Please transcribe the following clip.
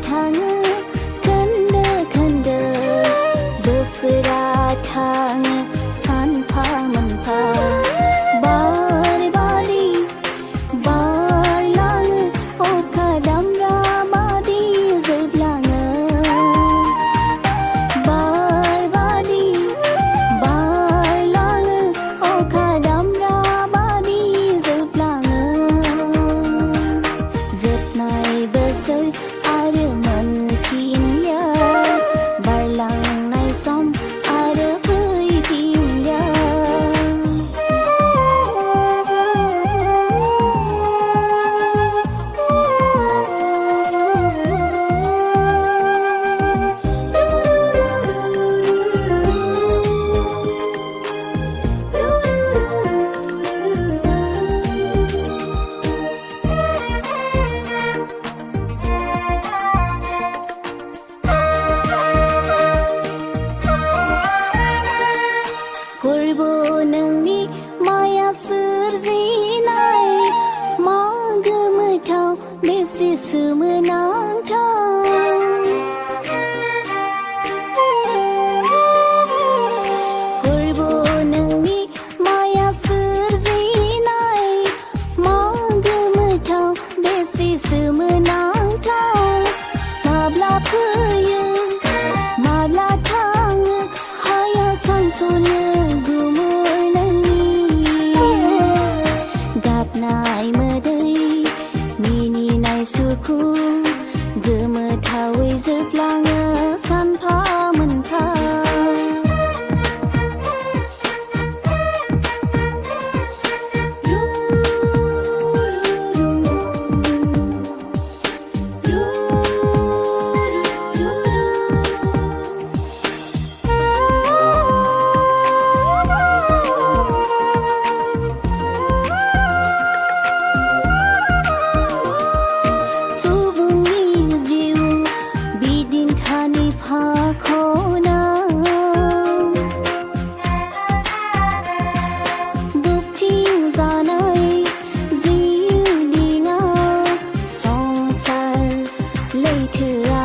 थाङो खोन्दो बोसोरा थाङो सानफा मोनफा बार बारि बारलाङो अखा दामब्रा बादि जोबलाङो बार बादि बारलाङो अखा दामब्रा बादि जोबलाङो जोबनाय बोसोर आरो मोनफिनलिया बारलांनाय सम आरो फैफिनलिया फोरबो नोंनि माया सोरजिनाय मा गोमोथाव बेसे सोमोनांथाव फोरबो नोंनि माया सोरजिनाय मा गोमोथाव बेसे सोमोनांथाव माब्ला फैयो माब्ला थाङो हाया सानस'नो गाबनाय मोदै मिनिनाय सुखु गोमोथावै जोबलाङो सानफा मोनफा सुबुंनि जिउ बिदिन्थानि फाखनाव बुबथिंजानाय जिउ दिङा संसार लैथोआ